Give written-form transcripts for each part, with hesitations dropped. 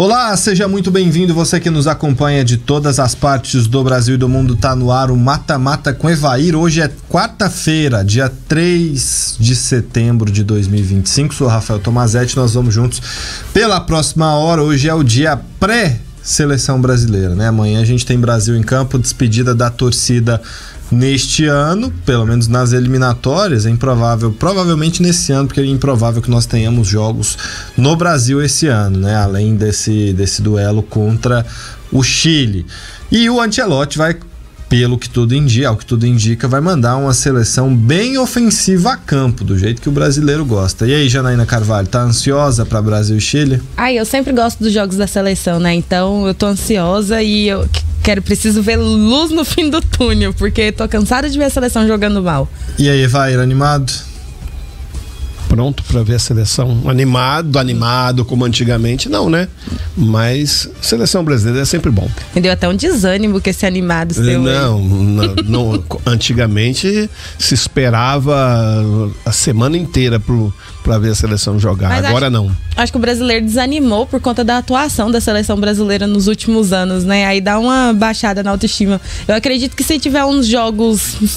Olá, seja muito bem-vindo, você que nos acompanha de todas as partes do Brasil e do mundo. Tá no ar o Mata Mata com Evair. Hoje é quarta-feira, dia 3 de setembro de 2025. Sou Rafael Tomazetti, nós vamos juntos pela próxima hora. Hoje é o dia pré-seleção brasileira, né? Amanhã a gente tem Brasil em campo, despedida da torcida neste ano, pelo menos nas eliminatórias. É improvável, provavelmente nesse ano, porque é improvável que nós tenhamos jogos no Brasil esse ano, né? Além desse duelo contra o Chile. E o Ancelotti vai, pelo que tudo indica, ao que tudo indica, vai mandar uma seleção bem ofensiva a campo, do jeito que o brasileiro gosta. E aí, Janaína Carvalho, tá ansiosa para Brasil e Chile? Eu sempre gosto dos jogos da seleção, né? Então eu tô ansiosa e eu preciso ver luz no fim do túnel, porque tô cansada de ver a seleção jogando mal. E aí, Evair, animado? Pronto para ver a seleção animado como antigamente, não, né? Mas seleção brasileira é sempre bom. Me deu até um desânimo com esse animado seu. Não, antigamente se esperava a semana inteira para ver a seleção jogar. Mas agora não. Acho que o brasileiro desanimou por conta da atuação da seleção brasileira nos últimos anos, né? Aí dá uma baixada na autoestima. Eu acredito que se tiver uns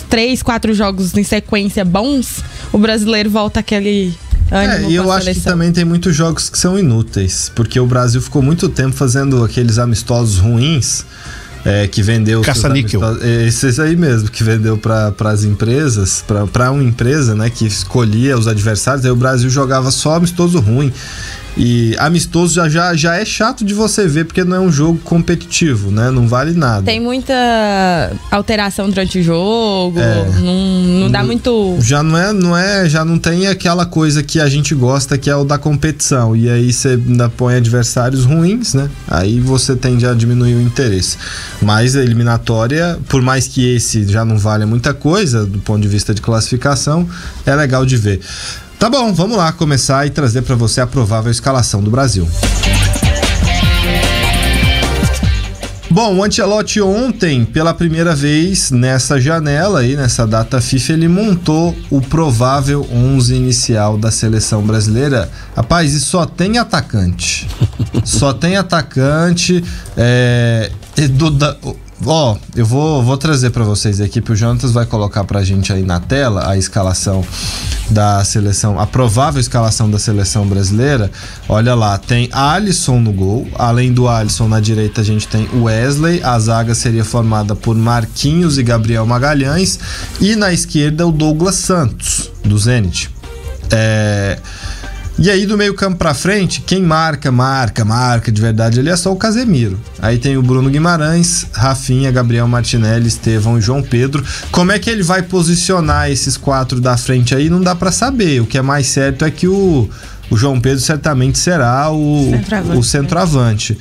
3, 4 jogos em sequência bons, o brasileiro volta aquele ânimo. E eu acho que também tem muitos jogos que são inúteis, porque o Brasil ficou muito tempo fazendo aqueles amistosos ruins, que vendeu caça-níquel. Esses aí mesmo, que vendeu para as empresas, para uma empresa, né, que escolhia os adversários. Aí o Brasil jogava só amistoso ruim. E amistoso já é chato de você ver, porque não é um jogo competitivo, né? Não vale nada. Tem muita alteração durante o jogo, não dá muito... Já não tem aquela coisa que a gente gosta, que é o da competição. E aí você ainda põe adversários ruins, né? Aí você tende a diminuir o interesse. Mas a eliminatória, por mais que esse já não valha muita coisa do ponto de vista de classificação, é legal de ver. Tá bom, vamos lá começar e trazer para você a provável escalação do Brasil. Bom, o Ancelotti ontem, pela primeira vez nessa janela aí, nessa data FIFA, ele montou o provável 11 inicial da seleção brasileira. Rapaz, e só tem atacante. Só tem atacante. Eu vou trazer para vocês aqui, o Jonatas vai colocar pra gente aí na tela a escalação da seleção, a provável escalação da seleção brasileira. Olha lá, tem Alisson no gol. Além do Alisson, na direita a gente tem Wesley. A zaga seria formada por Marquinhos e Gabriel Magalhães. E na esquerda o Douglas Santos, do Zenit. E aí do meio campo pra frente, quem marca de verdade ali é só o Casemiro. Aí tem o Bruno Guimarães, Rafinha, Gabriel Martinelli, Estevão e João Pedro. Como é que ele vai posicionar esses 4 da frente aí? Não dá pra saber. O que é mais certo é que o João Pedro certamente será o centroavante.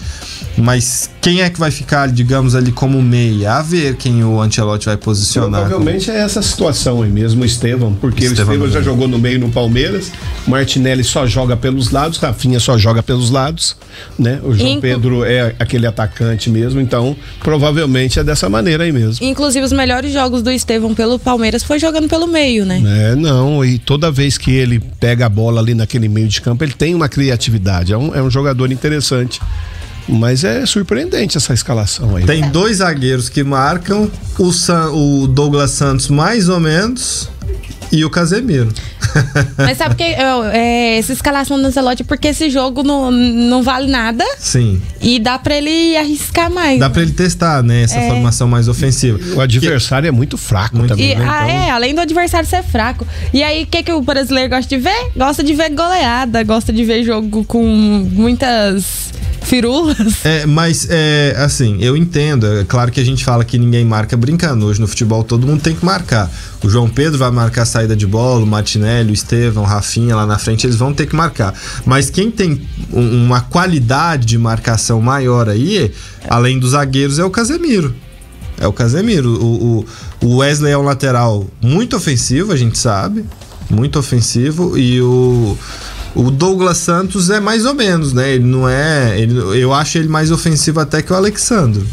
Mas quem é que vai ficar, digamos, ali como meia? A ver quem o Ancelotti vai posicionar. Provavelmente é essa situação aí mesmo, o Estevão, porque o Estevão já jogou no meio no Palmeiras, Martinelli só joga pelos lados, Rafinha só joga pelos lados, né? O João Pedro é aquele atacante mesmo, então provavelmente é dessa maneira aí mesmo. Inclusive os melhores jogos do Estevão pelo Palmeiras foi jogando pelo meio, né? E toda vez que ele pega a bola ali naquele meio de campo, ele tem uma criatividade, é um jogador interessante. Mas é surpreendente essa escalação aí. Tem 2 zagueiros que marcam, o Douglas Santos mais ou menos e o Casemiro. Mas sabe que essa escalação do Ancelotti, porque esse jogo não vale nada. Sim. E dá pra ele arriscar mais. Dá pra ele testar, né? Essa formação mais ofensiva. O adversário é muito fraco também. Além do adversário ser fraco. E aí, o que o brasileiro gosta de ver? Gosta de ver goleada, gosta de ver jogo com muitas firulas. Mas assim, eu entendo. É claro que a gente fala que ninguém marca brincando. Hoje no futebol todo mundo tem que marcar. O João Pedro vai marcar a saída de bola, o Martinelli, o Estevão, o Rafinha lá na frente, eles vão ter que marcar. Mas quem tem uma qualidade de marcação maior aí, além dos zagueiros, é o Casemiro. O Wesley é um lateral muito ofensivo, a gente sabe. Muito ofensivo. E O Douglas Santos é mais ou menos, né? Ele não é... eu acho ele mais ofensivo até que o Alexandro,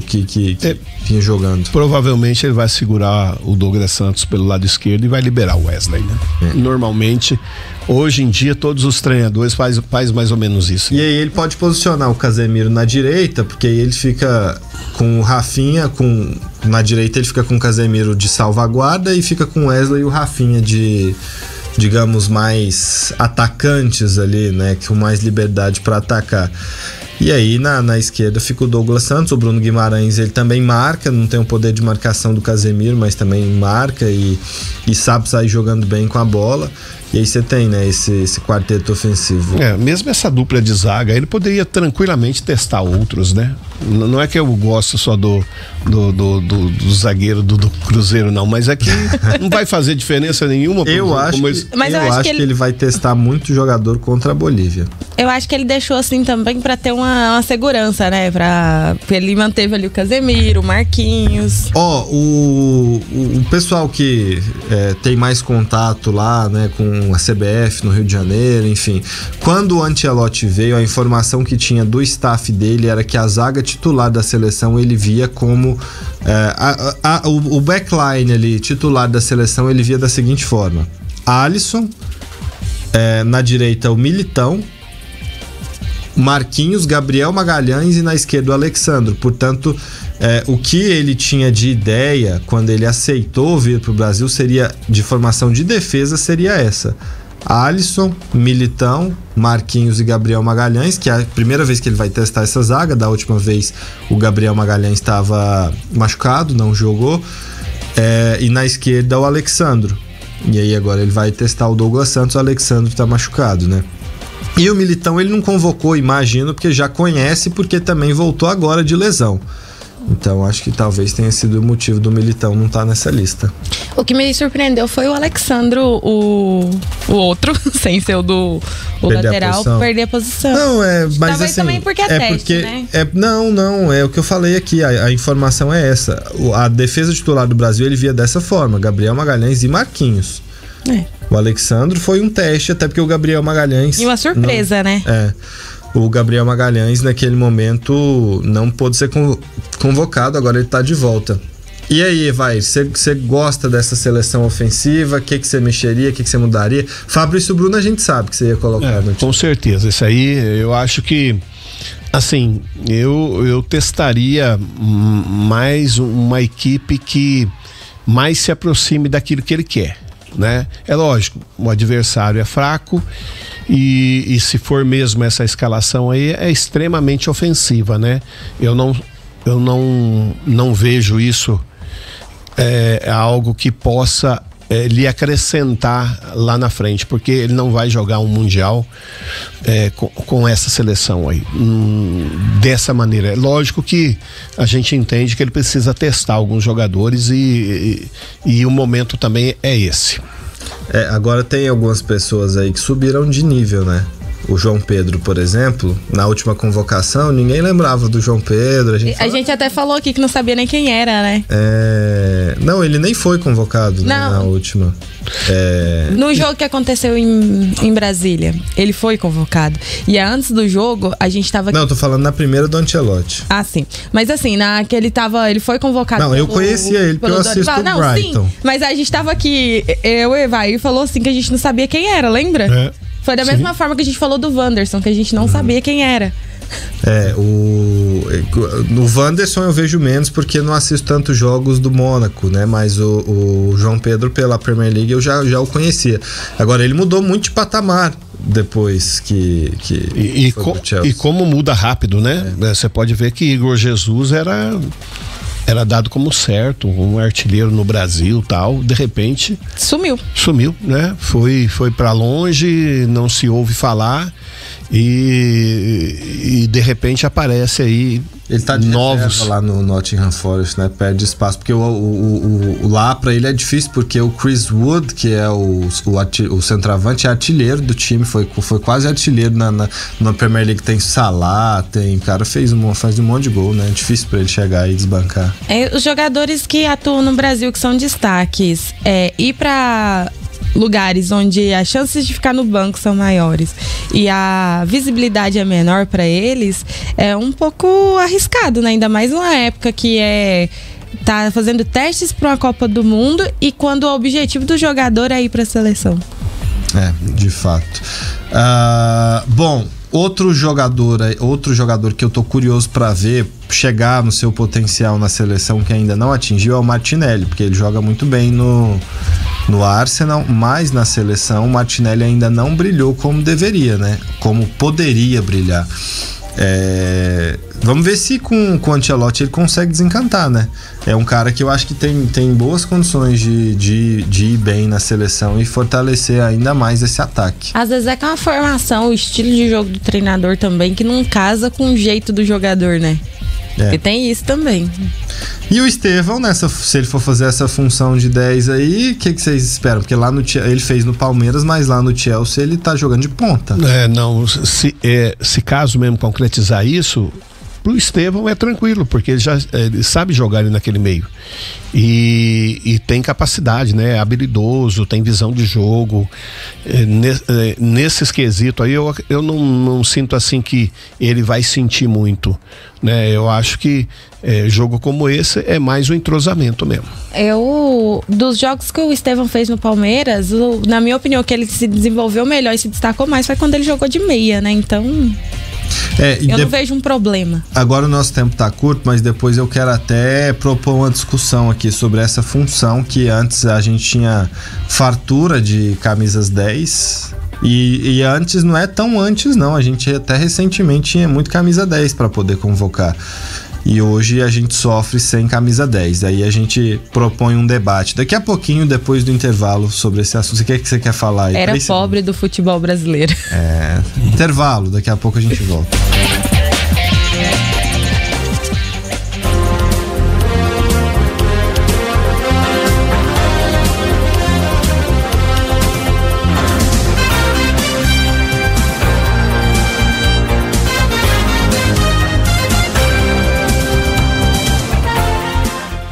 que vinha jogando. Provavelmente ele vai segurar o Douglas Santos pelo lado esquerdo e vai liberar o Wesley, né? Normalmente, hoje em dia, todos os treinadores faz mais ou menos isso. E aí ele pode posicionar o Casemiro na direita, porque aí ele fica com o Rafinha, na direita ele fica com o Casemiro de salvaguarda e fica com o Wesley e o Rafinha de... digamos, mais atacantes ali, né? Com mais liberdade para atacar. E aí na esquerda fica o Douglas Santos. O Bruno Guimarães, ele também marca, não tem o poder de marcação do Casemiro, mas também marca e sabe sair jogando bem com a bola. E aí você tem, né, esse quarteto ofensivo. Mesmo essa dupla de zaga, ele poderia tranquilamente testar outros, né? Não é que eu gosto só do zagueiro do Cruzeiro, não, mas é que não vai fazer diferença nenhuma. Eu acho que ele vai testar muito jogador contra a Bolívia. Eu acho que ele deixou assim também pra ter uma segurança, né? Ele manteve ali o Casemiro, o Marquinhos. O pessoal que tem mais contato lá, né, com a CBF no Rio de Janeiro, enfim. Quando o Ancelotti veio, a informação que tinha do staff dele era que a zaga titular da seleção ele via como o backline ali, titular da seleção, ele via da seguinte forma: Alisson, na direita o Militão, Marquinhos, Gabriel Magalhães e na esquerda o Alexandro. Portanto, o que ele tinha de ideia quando ele aceitou vir para o Brasil seria, de formação de defesa, seria essa: Alisson, Militão, Marquinhos e Gabriel Magalhães, que é a primeira vez que ele vai testar essa zaga. Da última vez o Gabriel Magalhães estava machucado, não jogou, e na esquerda o Alexandro. E aí agora ele vai testar o Douglas Santos. O Alexandro está machucado, né? E o Militão ele não convocou, imagino, porque já conhece, porque também voltou agora de lesão. Então acho que talvez tenha sido o motivo do Militão não estar nessa lista. O que me surpreendeu foi o Alexandro, o outro, sem ser o lateral, perder a posição. Não, mas talvez assim, também porque teste, né? Não, é o que eu falei aqui, a informação é essa. A defesa titular do Brasil ele via dessa forma: Gabriel Magalhães e Marquinhos. O Alexandro foi um teste, até porque o Gabriel Magalhães... E uma surpresa, né? O Gabriel Magalhães naquele momento não pôde ser convocado, agora ele tá de volta. E aí, você gosta dessa seleção ofensiva? O que você mexeria? O que você mudaria? Fabrício Bruno a gente sabe que você ia colocar no time. Com certeza, isso aí eu acho que, assim, eu testaria mais uma equipe que mais se aproxime daquilo que ele quer, né? É lógico, o adversário é fraco e se for mesmo essa escalação aí é extremamente ofensiva, né? Eu não vejo isso algo que possa lhe acrescentar lá na frente, porque ele não vai jogar um mundial com essa seleção aí, dessa maneira. É lógico que a gente entende que ele precisa testar alguns jogadores e o momento também é esse. Agora tem algumas pessoas aí que subiram de nível, né? O João Pedro, por exemplo, na última convocação, ninguém lembrava do João Pedro. A gente até falou aqui que não sabia nem quem era, né? Não, ele nem foi convocado, né, na última. No jogo que aconteceu em Brasília, ele foi convocado. E antes do jogo, a gente tava... Não, tô falando na primeira do Ancelotti. Ah, sim. Mas assim, ele foi convocado... Não, eu conhecia ele, porque eu assisto o Brighton. Sim, mas a gente tava aqui, eu e Evair falou assim que a gente não sabia quem era, lembra? Foi da mesma forma que a gente falou do Wanderson, que a gente não sabia quem era. No Wanderson eu vejo menos porque não assisto tantos jogos do Mônaco, né? Mas o João Pedro pela Premier League eu já o conhecia. Agora ele mudou muito de patamar depois que foi pro Chelsea. E como muda rápido, né? Você pode ver que Igor Jesus era dado como certo, um artilheiro no Brasil, tal, de repente sumiu, né? Foi para longe, não se ouve falar e de repente aparece aí. Ele tá de reserva lá no Nottingham Forest, né? Perde espaço, porque lá pra ele é difícil, porque o Chris Wood, que é o centroavante, é artilheiro do time, foi quase artilheiro na Premier League. Tem Salah, cara faz um monte de gol, né? É difícil pra ele chegar e desbancar. Os jogadores que atuam no Brasil, que são destaques, ir pra lugares onde as chances de ficar no banco são maiores e a visibilidade é menor para eles, é um pouco arriscado, né? Ainda mais numa época que tá fazendo testes para uma Copa do Mundo e quando o objetivo do jogador é ir para a seleção. De fato. Bom, outro jogador que eu tô curioso para ver chegar no seu potencial na seleção que ainda não atingiu é o Martinelli, porque ele joga muito bem no Arsenal, mas na seleção o Martinelli ainda não brilhou como deveria, né? Como poderia brilhar. Vamos ver se com o Ancelotti ele consegue desencantar, né? É um cara que eu acho que tem boas condições de ir bem na seleção e fortalecer ainda mais esse ataque. Às vezes é que é uma formação, o estilo de jogo do treinador também, que não casa com o jeito do jogador, né? E tem isso também. E o Estevão, se ele for fazer essa função de 10 aí, o que vocês esperam? Porque lá ele fez no Palmeiras, mas lá no Chelsea ele tá jogando de ponta. Se caso mesmo concretizar isso, pro Estevão é tranquilo, porque ele sabe jogar ali naquele meio. E tem capacidade, né? É habilidoso, tem visão de jogo. Nesse esquisito aí, eu não sinto assim que ele vai sentir muito, né? Eu acho que jogo como esse é mais um entrosamento mesmo. Dos jogos que o Estevão fez no Palmeiras, na minha opinião, que ele se desenvolveu melhor e se destacou mais foi quando ele jogou de meia, né? Então... eu não vejo um problema. Agora o nosso tempo tá curto, mas depois eu quero até propor uma discussão aqui sobre essa função que antes a gente tinha fartura de camisas 10 e antes não é tão antes não, a gente até recentemente tinha muito camisa 10 para poder convocar. E hoje a gente sofre sem camisa 10. Aí a gente propõe um debate daqui a pouquinho, depois do intervalo, sobre esse assunto. O que você quer falar aí? Era pobre do futebol brasileiro. Intervalo, daqui a pouco a gente volta.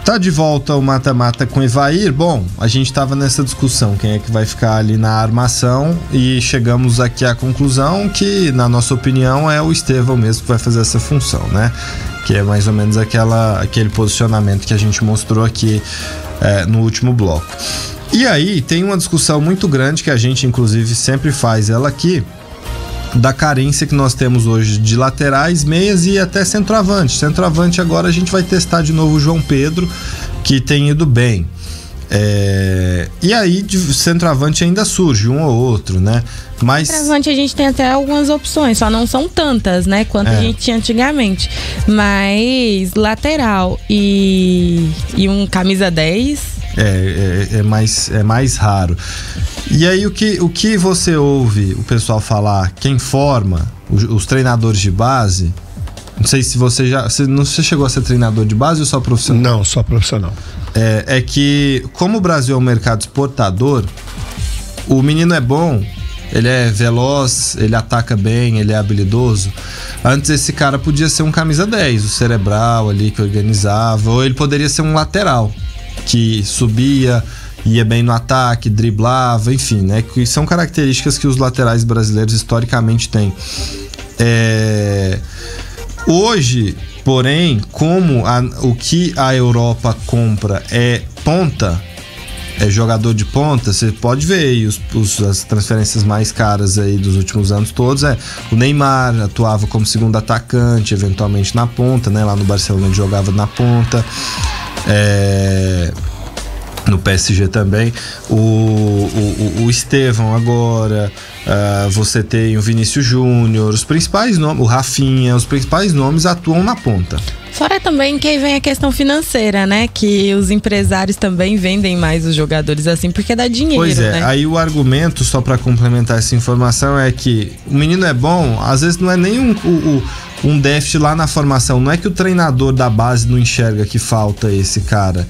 Tá de volta o Mata-Mata com Evair. Bom, a gente tava nessa discussão, quem é que vai ficar ali na armação, e chegamos aqui à conclusão que, na nossa opinião, é o Estevão mesmo que vai fazer essa função, né? Que é mais ou menos aquele posicionamento que a gente mostrou aqui no último bloco. E aí tem uma discussão muito grande que a gente inclusive sempre faz ela aqui, da carência que nós temos hoje de laterais, meias e até centroavante. Centroavante agora a gente vai testar de novo o João Pedro, que tem ido bem. E aí de centroavante ainda surge um ou outro, né? Mas centroavante a gente tem até algumas opções, só não são tantas, né? Quanto a gente tinha antigamente. Mas lateral e um camisa 10 é mais raro. E aí o que você ouve o pessoal falar, quem forma os treinadores de base, não sei se você chegou a ser treinador de base ou só profissional? Não, só profissional. É que como o Brasil é um mercado exportador, o menino é bom, ele é veloz, ele ataca bem, ele é habilidoso. Antes esse cara podia ser um camisa 10, o cerebral ali que organizava, ou ele poderia ser um lateral que subia, ia bem no ataque, driblava, enfim, né? Que são características que os laterais brasileiros historicamente têm. Hoje, porém, como o que a Europa compra é ponta, é jogador de ponta, você pode ver aí as transferências mais caras aí dos últimos anos todos, o Neymar atuava como segundo atacante, eventualmente na ponta, né? Lá no Barcelona ele jogava na ponta. No PSG também, o Estevão agora, você tem o Vinícius Júnior, os principais nomes, o Rafinha, os principais nomes atuam na ponta. Fora também que aí vem a questão financeira, né? Que os empresários também vendem mais os jogadores assim, porque dá dinheiro, pois né? Aí o argumento, só para complementar essa informação, é que o menino é bom, às vezes não é nem um déficit lá na formação, não é que o treinador da base não enxerga que falta esse cara,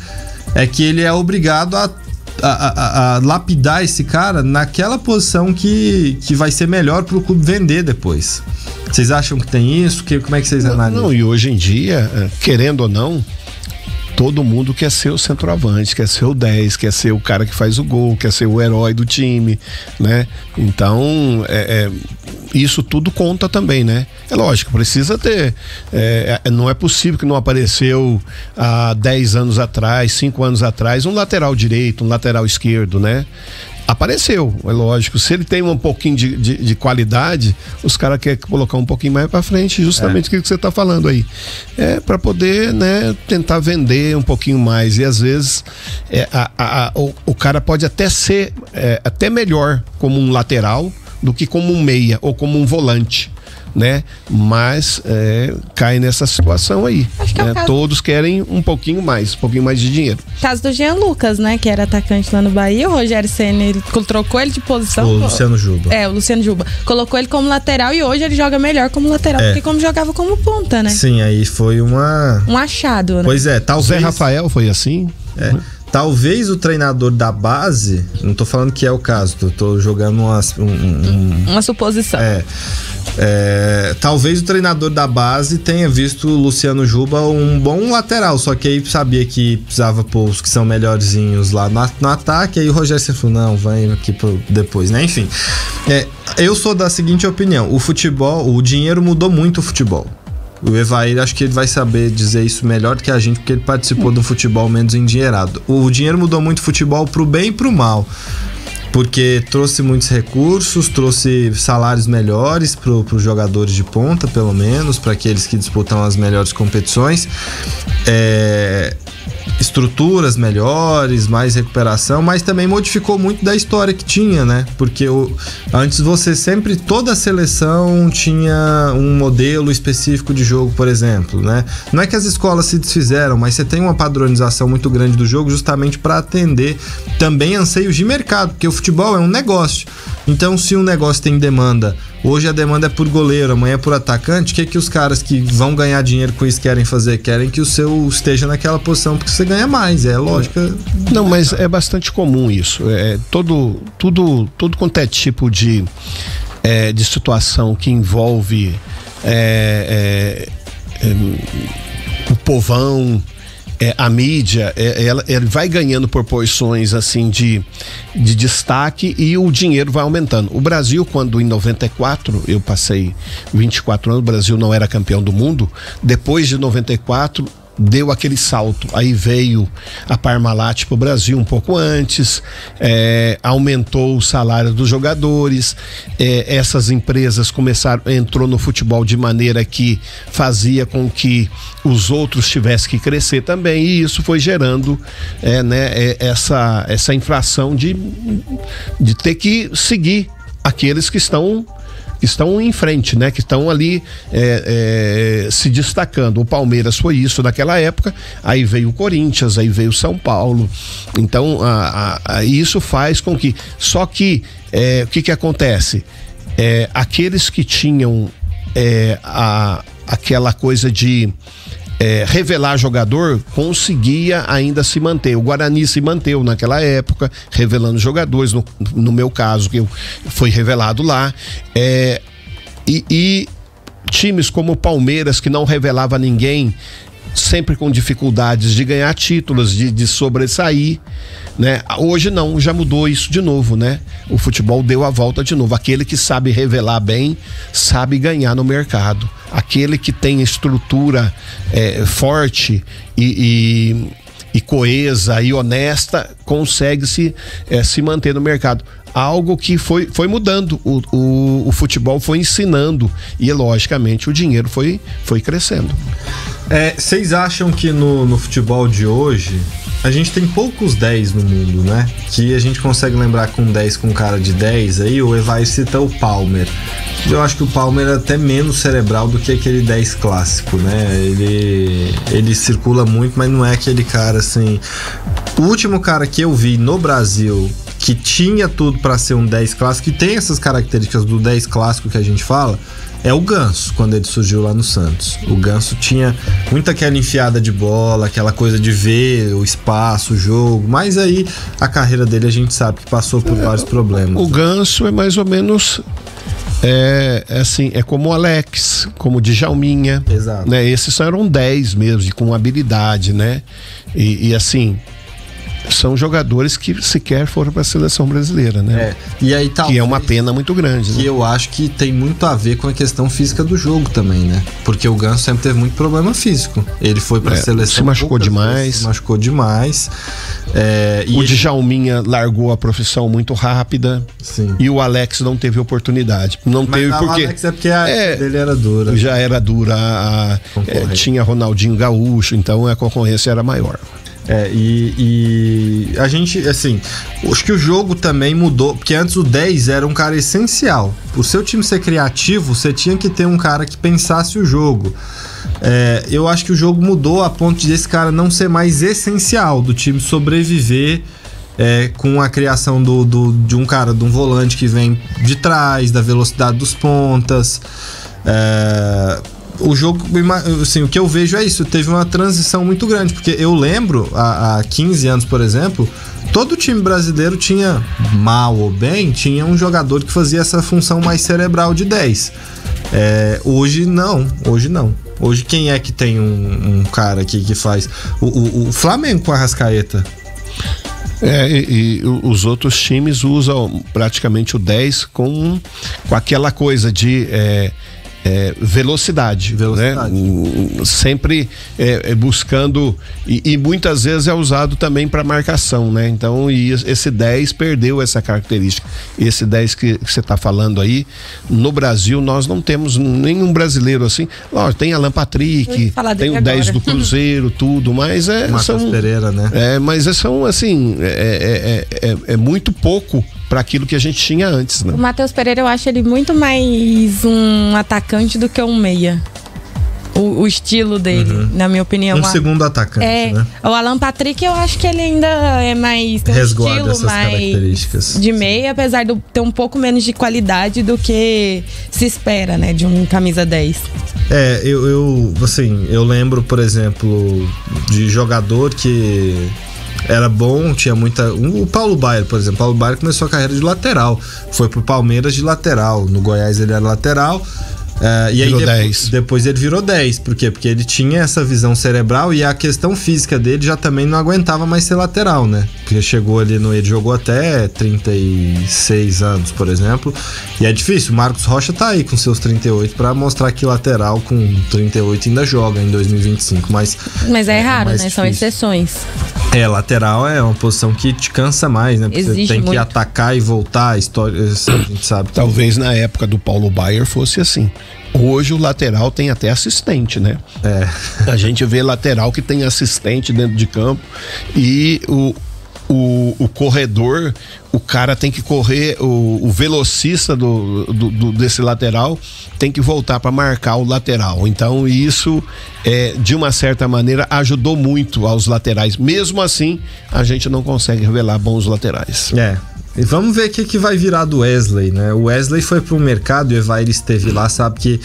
é que ele é obrigado a lapidar esse cara naquela posição que vai ser melhor pro clube vender depois. Vocês acham que tem isso? Como é que vocês analisam? Não, e hoje em dia, querendo ou não, todo mundo quer ser o centroavante, quer ser o 10, quer ser o cara que faz o gol, quer ser o herói do time, né? Então, isso tudo conta também, né? É lógico, precisa ter, não é possível que não apareceu há 10 anos atrás, 5 anos atrás, um lateral direito, um lateral esquerdo, né? Apareceu, é lógico. Se ele tem um pouquinho de qualidade, os caras querem colocar um pouquinho mais pra frente, justamente o que você tá falando aí. Pra poder, né, tentar vender um pouquinho mais. E às vezes o cara pode até ser até melhor como um lateral do que como um meia ou como um volante, né? Mas cai nessa situação aí, né? Todos querem um pouquinho mais de dinheiro. Caso do Jean Lucas, né? Que era atacante lá no Bahia, o Rogério Ceni, ele trocou ele de posição. O Luciano Juba. O Luciano Juba. Colocou ele como lateral e hoje ele joga melhor como lateral do que como jogava como ponta, né? Sim, aí foi um achado, né? Pois é, talvez... Zé Rafael foi assim? Talvez o treinador da base, não tô falando que é o caso, tô jogando uma suposição. Talvez o treinador da base tenha visto o Luciano Juba um bom lateral, só que aí sabia que precisava pôr os que são melhorzinhos lá no ataque, aí o Rogério sempre falou, não, vai aqui depois, né? Enfim, eu sou da seguinte opinião, o dinheiro mudou muito o futebol. O Evair, acho que ele vai saber dizer isso melhor do que a gente, porque ele participou de um futebol menos endinheirado. O dinheiro mudou muito o futebol pro bem e pro mal, porque trouxe muitos recursos, trouxe salários melhores pros jogadores de ponta, pelo menos, para aqueles que disputam as melhores competições, estruturas melhores, mais recuperação, mas também modificou muito da história que tinha, né? Porque antes toda a seleção tinha um modelo específico de jogo, por exemplo, né? Não é que as escolas se desfizeram, mas você tem uma padronização muito grande do jogo justamente para atender também anseios de mercado, porque o futebol é um negócio. Então, se um negócio tem demanda, hoje a demanda é por goleiro, amanhã é por atacante, o que os caras que vão ganhar dinheiro com isso querem fazer? Querem que o seu esteja naquela posição porque você ganha mais, lógica. Não, mas é bastante comum isso. Tudo quanto é tipo de situação que envolve o povão, a mídia, ela vai ganhando proporções assim de destaque e o dinheiro vai aumentando. O Brasil, quando em 94, eu passei 24 anos, o Brasil não era campeão do mundo, depois de 94 deu aquele salto, aí veio a Parmalat pro Brasil um pouco antes, aumentou o salário dos jogadores, essas empresas entrou no futebol de maneira que fazia com que os outros tivessem que crescer também, e isso foi gerando essa inflação de ter que seguir aqueles que estão em frente, né? Que estão ali se destacando. O Palmeiras foi isso naquela época, aí veio o Corinthians, aí veio o São Paulo. Então, isso faz com que... Só que, o que acontece? Aqueles que tinham aquela coisa de revelar jogador, conseguia ainda se manter. O Guarani se manteve naquela época, revelando jogadores, no meu caso, que foi revelado lá, e times como o Palmeiras, que não revelava ninguém, sempre com dificuldades de ganhar títulos, de sobressair, né? Hoje não, já mudou isso de novo, né? O futebol deu a volta de novo. Aquele que sabe revelar bem, sabe ganhar no mercado. Aquele que tem estrutura forte e coesa e honesta, consegue se manter no mercado. Algo que foi mudando, o futebol foi ensinando e logicamente o dinheiro foi crescendo. Vocês acham que no futebol de hoje a gente tem poucos 10 no mundo, né? Que a gente consegue lembrar com 10, com cara de 10 aí, o Evair cita o Palmer. Eu acho que o Palmer é até menos cerebral do que aquele 10 clássico, né? Ele circula muito, mas não é aquele cara assim... O último cara que eu vi no Brasil que tinha tudo pra ser um 10 clássico, que tem essas características do 10 clássico que a gente fala, é o Ganso, quando ele surgiu lá no Santos. O Ganso tinha muita aquela enfiada de bola, aquela coisa de ver o espaço, o jogo, mas aí a carreira dele a gente sabe que passou por vários problemas. O Ganso é mais ou menos Assim, é como o Alex, como o Djalminha. Exato. Né? Esses eram 10 mesmo, com habilidade, né? E assim, são jogadores que sequer foram para a seleção brasileira, né? E aí, que é uma pena muito grande. Que né? eu acho que tem muito a ver com a questão física do jogo também, né? Porque o Ganso sempre teve muito problema físico. Ele foi para a seleção. Se machucou demais. Se machucou demais. O Djalminha largou a profissão muito rápida. Sim. E o Alex não teve oportunidade. Não Mas teve porque. O Alex é porque a dele era dura. Já era dura. Tinha Ronaldinho Gaúcho, então a concorrência era maior. E a gente, assim, acho que o jogo também mudou, porque antes o 10 era um cara essencial. O seu time ser criativo, você tinha que ter um cara que pensasse o jogo. Eu acho que o jogo mudou a ponto de esse cara não ser mais essencial, do time sobreviver com a criação de um cara, de um volante que vem de trás, da velocidade dos pontas. O jogo, assim, o que eu vejo é isso, teve uma transição muito grande, porque eu lembro, há 15 anos, por exemplo, todo time brasileiro tinha, mal ou bem, tinha um jogador que fazia essa função mais cerebral de 10. Hoje não. Hoje quem é que tem um cara aqui que faz? O Flamengo com a Arrascaeta. E os outros times usam praticamente o 10 com aquela coisa de... velocidade, né? Sempre buscando e muitas vezes é usado também para marcação, né? Então esse 10 perdeu essa característica. Esse 10 que você está falando aí, no Brasil nós não temos nenhum brasileiro assim. Tem Alan Patrick, tem o 10 do Cruzeiro, tudo, mas Marcos Pereira, né? Mas são assim, muito pouco para aquilo que a gente tinha antes, né? O Matheus Pereira, eu acho ele muito mais um atacante do que um meia. O estilo dele, na minha opinião. Segundo atacante, né? O Alan Patrick, eu acho que ele ainda é mais... Tem resguarda estilo essas mais características. De meia, apesar de ter um pouco menos de qualidade do que se espera, né? De um camisa 10. Eu lembro, por exemplo, de jogador que... era bom, tinha muita... O Paulo Baier, por exemplo. Paulo Baier começou a carreira de lateral. Foi pro Palmeiras de lateral. No Goiás ele era lateral. E aí depois ele virou 10. Por quê? Porque ele tinha essa visão cerebral e a questão física dele já também não aguentava mais ser lateral, né? Porque chegou ali ele jogou até 36 anos, por exemplo. E é difícil. O Marcos Rocha tá aí com seus 38 pra mostrar que lateral com 38 ainda joga em 2025. Mas é raro, né? difícil. São exceções. Lateral é uma posição que te cansa mais, né? Porque exige você tem muito. Que atacar e voltar, a história, a gente sabe. Talvez na época do Paulo Baier fosse assim. Hoje o lateral tem até assistente, né? A gente vê lateral que tem assistente dentro de campo e o corredor, o cara tem que correr, o velocista desse lateral tem que voltar para marcar o lateral. Então isso, de uma certa maneira, ajudou muito aos laterais. Mesmo assim, a gente não consegue revelar bons laterais. E vamos ver o que vai virar do Wesley, né? O Wesley foi pro mercado, o Evair esteve lá, sabe que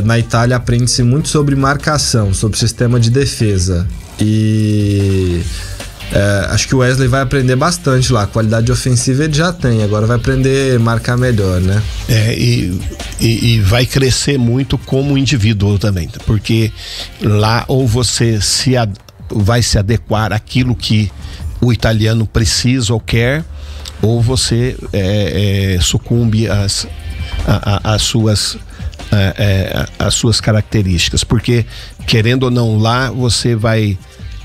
na Itália aprende-se muito sobre marcação, sobre sistema de defesa. E acho que o Wesley vai aprender bastante lá. A qualidade ofensiva ele já tem, agora vai aprender a marcar melhor, né? E vai crescer muito como indivíduo também, porque lá ou você vai se adequar àquilo que o italiano precisa ou quer, ou você sucumbe às suas características, porque querendo ou não lá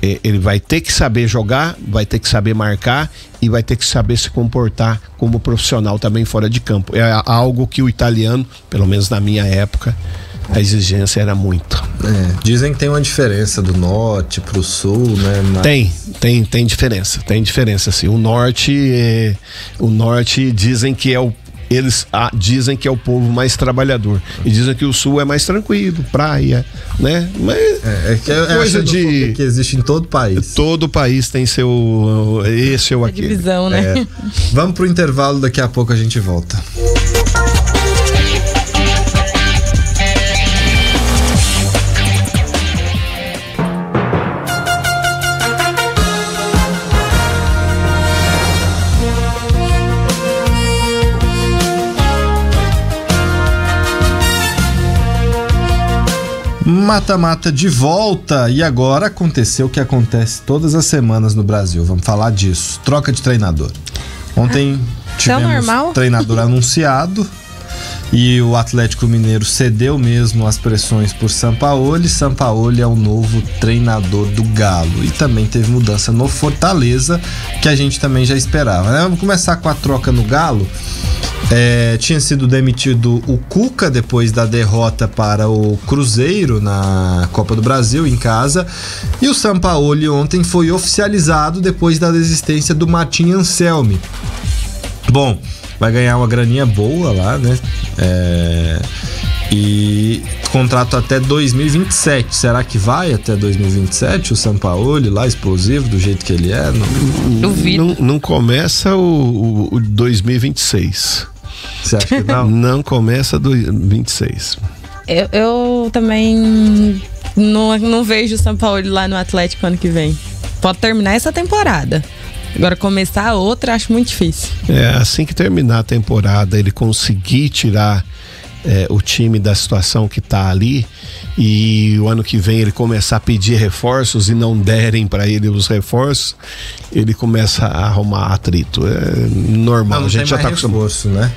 ele vai ter que saber jogar, vai ter que saber marcar e vai ter que saber se comportar como profissional também fora de campo. É algo que o italiano, pelo menos na minha época, a exigência era muito. Dizem que tem uma diferença do norte pro sul, né? Mas... Tem diferença, sim. O norte dizem que eles dizem que é o povo mais trabalhador e dizem que o sul é mais tranquilo, praia, né? Mas coisa que existe em todo o país. Todo o país tem esse ou aquele. Divisão, né? Vamos pro intervalo, daqui a pouco a gente volta. Mata-mata de volta, e agora aconteceu o que acontece todas as semanas no Brasil. Vamos falar disso. Troca de treinador. Ontem tivemos treinador anunciado e o Atlético Mineiro cedeu mesmo as pressões por Sampaoli. Sampaoli é o novo treinador do Galo. E também teve mudança no Fortaleza, que a gente também já esperava, né? Vamos começar com a troca no Galo. Tinha sido demitido o Cuca depois da derrota para o Cruzeiro na Copa do Brasil em casa, e o Sampaoli ontem foi oficializado depois da desistência do Martim Anselmi. Bom, vai ganhar uma graninha boa lá, né? E contrato até 2027. Será que vai até 2027 o Sampaoli lá, explosivo, do jeito que ele é? Não começa o 2026. Você acha que não? Não começa do 26. Eu também não vejo o Sampaoli lá no Atlético ano que vem. Pode terminar essa temporada. Agora começar a outra, acho muito difícil. Assim que terminar a temporada, ele conseguir tirar o time da situação que tá ali, e o ano que vem ele começar a pedir reforços e não derem para ele os reforços, ele começa a arrumar atrito. É normal. Não, a gente já tá com reforço, né?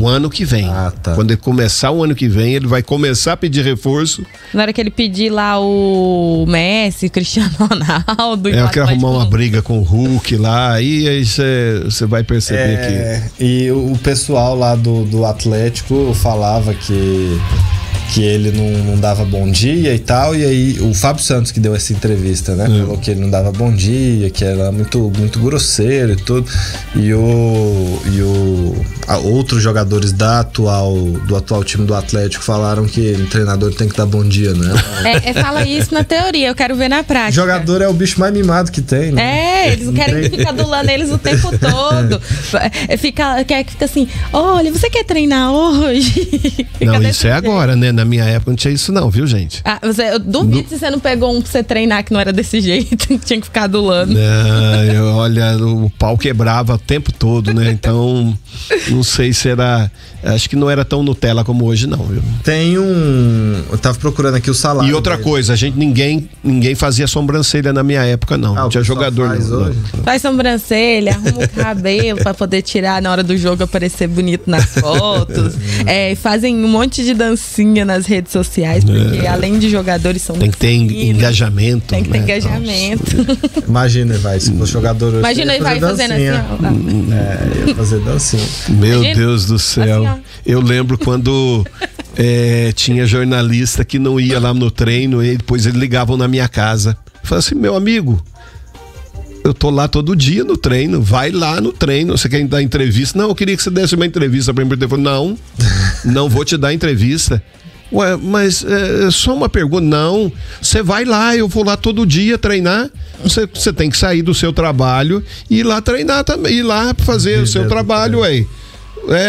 O ano que vem. Tá. Quando ele começar o ano que vem, ele vai começar a pedir reforço. Na hora que ele pedir lá o Messi, Cristiano Ronaldo. Eu quero arrumar uma briga com o Hulk lá, aí você vai perceber que... E o pessoal lá do Atlético falava que ele não dava bom dia e tal, e aí o Fábio Santos que deu essa entrevista, né? Falou que ele não dava bom dia, que era muito, muito grosseiro e tudo, e outros jogadores do atual time do Atlético falaram que o treinador tem que dar bom dia, né? Fala isso na teoria, eu quero ver na prática. Jogador é o bicho mais mimado que tem, né? Eles querem ficar adulando eles o tempo todo. Fica assim, olha, você quer treinar hoje? Não, isso é agora, né? Na minha época não tinha isso não, viu, gente? Eu duvido se você não pegou um pra você treinar que não era desse jeito, tinha que ficar adulando. Olha, o pau quebrava o tempo todo, né? Então, não sei se era... Acho que não era tão Nutella como hoje, não, viu? Eu tava procurando aqui o salário. E outra coisa, ninguém fazia sobrancelha na minha época, não. Não tinha jogador. Faz sobrancelha, arruma o cabelo pra poder tirar na hora do jogo, aparecer bonito nas fotos. Fazem um monte de dancinha nas redes sociais, porque além de jogadores são... Tem que ter engajamento. Tem que ter engajamento. Imagina, se fosse jogador hoje. Imagina ele vai fazendo assim, ó. Ia fazer dancinha. Meu Deus do céu. Assim, eu lembro quando tinha jornalista que não ia lá no treino e depois eles ligavam na minha casa. Falaram assim, meu amigo, eu tô lá todo dia no treino, vai lá no treino, você quer dar entrevista? Não, eu queria que você desse uma entrevista pra mim por telefone. Não vou te dar entrevista. Ué, mas só uma pergunta. Não, você vai lá, eu vou lá todo dia treinar. Você tem que sair do seu trabalho e ir lá treinar também, ir lá fazer o seu trabalho, ué.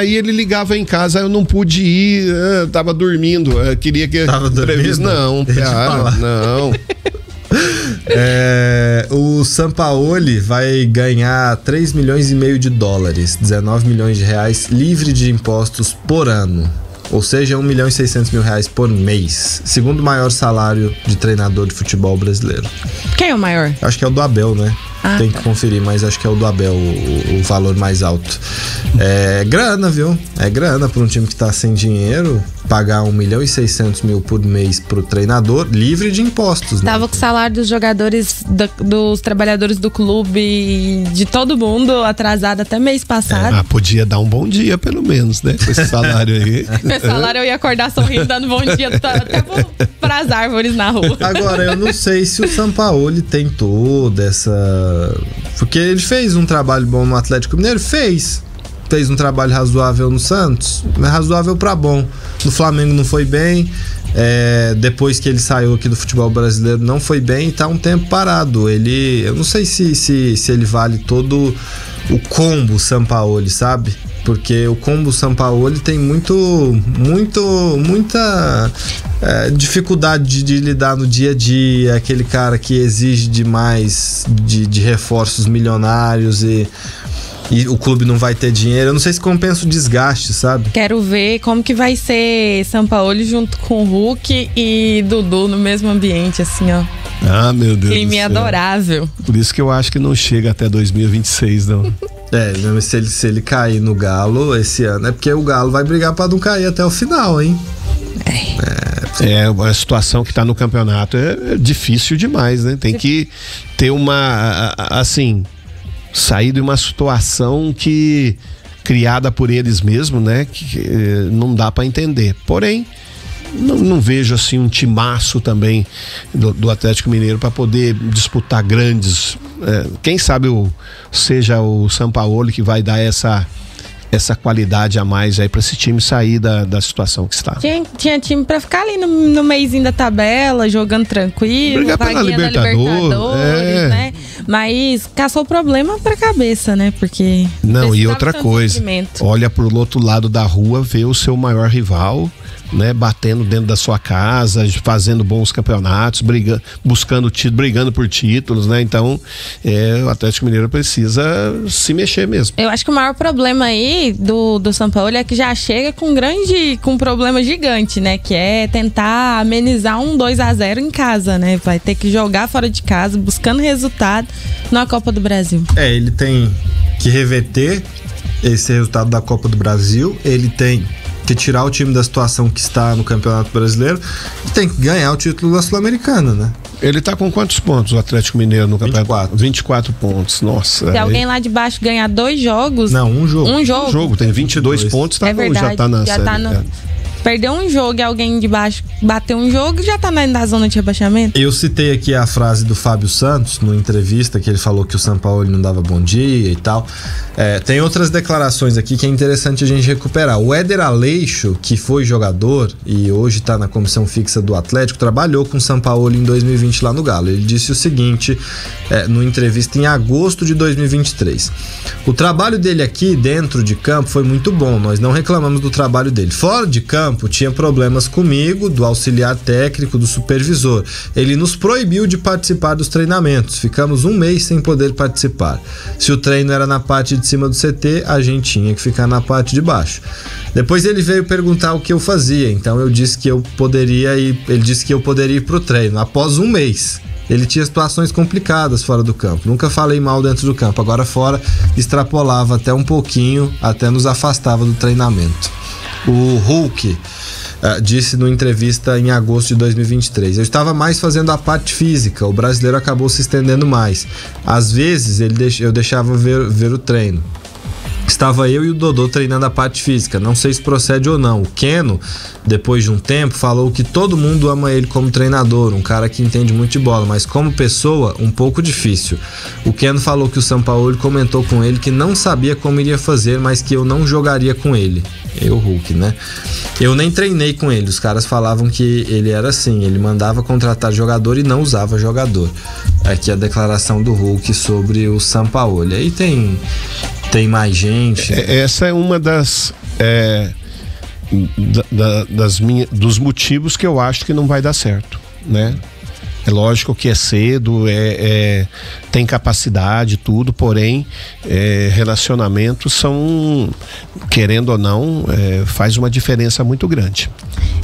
E ele ligava em casa, eu não pude ir, tava dormindo, queria que... Tava dormindo? Não. O Sampaoli vai ganhar 3 milhões e meio de dólares, 19 milhões de reais, livre de impostos por ano. Ou seja, 1 milhão e 600 mil reais por mês. Segundo maior salário de treinador de futebol brasileiro. Quem é o maior? Acho que é o do Abel, né? Tem que conferir, mas acho que é o do Abel o valor mais alto. É grana, viu? É grana para um time que tá sem dinheiro. Pagar 1 milhão e 600 mil por mês pro treinador, livre de impostos. Tava com o salário dos jogadores, dos trabalhadores do clube, de todo mundo, atrasado até mês passado. Podia dar um bom dia, pelo menos, né? Com esse salário aí. Com esse salário eu ia acordar sorrindo, dando bom dia até pras árvores na rua. Agora, eu não sei se o Sampaoli tem toda essa... Porque ele fez um trabalho bom no Atlético Mineiro, fez um trabalho razoável no Santos, mas razoável pra bom. No Flamengo não foi bem, depois que ele saiu aqui do futebol brasileiro não foi bem e tá um tempo parado. Eu não sei se ele vale todo o combo Sampaoli, sabe? Porque o combo Sampaoli tem muita dificuldade de lidar no dia a dia, aquele cara que exige demais de reforços milionários e o clube não vai ter dinheiro. Eu não sei se compensa o desgaste, sabe? Quero ver como que vai ser Sampaoli junto com o Hulk e Dudu no mesmo ambiente, assim, ó. Ah, meu Deus. Clima adorável. Por isso que eu acho que não chega até 2026, não. Se ele cair no Galo esse ano, é porque o Galo vai brigar pra não cair até o final, hein? A situação que tá no campeonato é difícil demais, né? Tem que ter sair de uma situação criada por eles mesmos, né? Que não dá pra entender. Porém, não vejo assim um timaço também do Atlético Mineiro para poder disputar grandes. Quem sabe seja o Sampaoli que vai dar essa qualidade a mais aí para esse time sair da situação que está. Tinha time para ficar ali no meiozinho da tabela, jogando tranquilo, brigar pela Libertadores, né? Mas caçou o problema pra cabeça, né? Porque não, e outra coisa, olha pro outro lado da rua, vê o seu maior rival, né, batendo dentro da sua casa, fazendo bons campeonatos, buscando título, brigando por títulos, né? Então, o Atlético Mineiro precisa se mexer mesmo. Eu acho que o maior problema aí do Sampaoli é que já chega com um problema gigante, né? Que é tentar amenizar um 2-0 em casa, né? Vai ter que jogar fora de casa, buscando resultado na Copa do Brasil. Ele tem que reverter esse resultado da Copa do Brasil, ele tem que tirar o time da situação que está no Campeonato Brasileiro e tem que ganhar o título da Sul-Americana, né? Ele tá com quantos pontos, o Atlético Mineiro no campeonato? 24 pontos, nossa. Se alguém lá de baixo ganhar 2 jogos... Não, um jogo. Um jogo. Tem 22 pontos, tá verdade, já tá na série. Perdeu um jogo e alguém de baixo bateu um jogo e já tá na zona de rebaixamento. Eu citei aqui a frase do Fábio Santos numa entrevista que ele falou que o Sampaoli não dava bom dia e tal. Tem outras declarações aqui que é interessante a gente recuperar. O Éder Aleixo, que foi jogador e hoje tá na comissão fixa do Atlético, trabalhou com o Sampaoli em 2020 lá no Galo. Ele disse o seguinte, numa entrevista em agosto de 2023. O trabalho dele aqui dentro de campo foi muito bom, nós não reclamamos do trabalho dele. Fora de campo, tinha problemas comigo, do auxiliar técnico, do supervisor. Ele nos proibiu de participar dos treinamentos. Ficamos 1 mês sem poder participar. Se o treino era na parte de cima do CT, a gente tinha que ficar na parte de baixo. Depois ele veio perguntar o que eu fazia, então eu disse que eu poderia ir, ele disse que eu poderia ir pro treino. Após 1 mês, ele tinha situações complicadas fora do campo. Nunca falei mal dentro do campo. Agora fora, extrapolava até um pouquinho, até nos afastava do treinamento. O Hulk disse numa entrevista em agosto de 2023: eu estava mais fazendo a parte física, o brasileiro acabou se estendendo mais. Às vezes eu deixava ver o treino. Estava eu e o Dodô treinando a parte física, não sei se procede ou não. O Keno, depois de um tempo, falou que todo mundo ama ele como treinador, um cara que entende muito de bola, mas como pessoa, um pouco difícil. O Keno falou que o Sampaoli comentou com ele que não sabia como iria fazer, mas que eu não jogaria com ele. Eu, Hulk, né? Eu nem treinei com ele, os caras falavam que ele era assim, ele mandava contratar jogador e não usava jogador. Aqui a declaração do Hulk sobre o Sampaoli. Aí tem mais gente. Essa é uma dos motivos que eu acho que não vai dar certo, né? É lógico que é cedo, tem capacidade, tudo, porém, relacionamentos são, querendo ou não, faz uma diferença muito grande.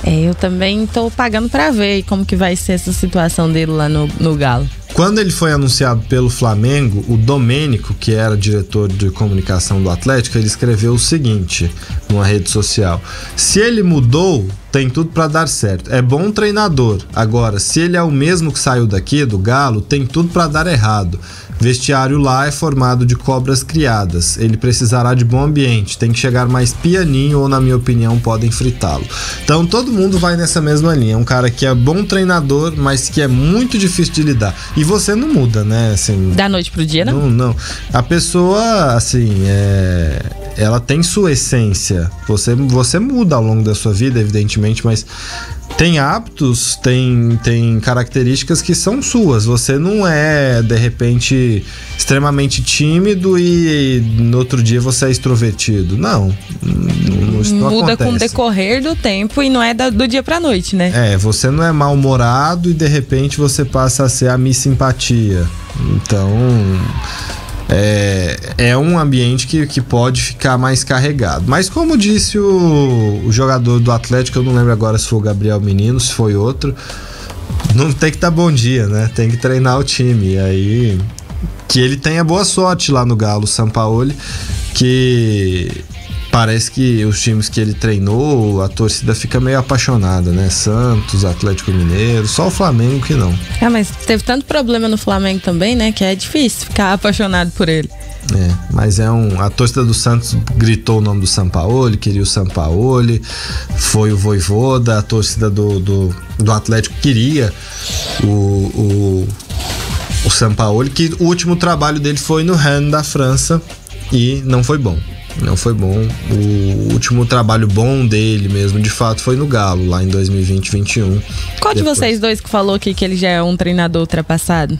Eu também estou pagando para ver como que vai ser essa situação dele lá no Galo. Quando ele foi anunciado pelo Flamengo, o Domênico, que era diretor de comunicação do Atlético, ele escreveu o seguinte numa rede social: se ele mudou, tem tudo pra dar certo. É bom treinador. Agora, se ele é o mesmo que saiu daqui, do Galo, tem tudo pra dar errado. Vestiário lá é formado de cobras criadas. Ele precisará de bom ambiente. Tem que chegar mais pianinho ou, na minha opinião, podem fritá-lo. Então todo mundo vai nessa mesma linha. É um cara que é bom treinador, mas que é muito difícil de lidar. E você não muda, né? Assim, da noite pro dia, não? Não. A pessoa, assim, ela tem sua essência. Você muda ao longo da sua vida, evidentemente, mas tem hábitos, tem características que são suas. Você não é, de repente, extremamente tímido e no outro dia você é extrovertido. Não, isso não muda acontece. Com o decorrer do tempo e não é do dia pra noite, né? Você não é mal-humorado e de repente você passa a ser a Miss Simpatia. Então, é um ambiente que pode ficar mais carregado. Mas como disse o jogador do Atlético, eu não lembro agora se foi o Gabriel Menino, se foi outro, não tem que dar bom dia, né? Tem que treinar o time. E aí, que ele tenha boa sorte lá no Galo, o Sampaoli, que parece que os times que ele treinou, a torcida fica meio apaixonada, né? Santos, Atlético Mineiro, só o Flamengo que não. Mas teve tanto problema no Flamengo também, né? Que é difícil ficar apaixonado por ele. Mas a torcida do Santos gritou o nome do Sampaoli, queria o Sampaoli, foi o Vojvoda, a torcida do Atlético queria o Sampaoli, que o último trabalho dele foi no Rennes da França e não foi bom. Não foi bom. O último trabalho bom dele mesmo, de fato, foi no Galo, lá em 2020-21. Qual de vocês dois que falou aqui que ele já é um treinador ultrapassado?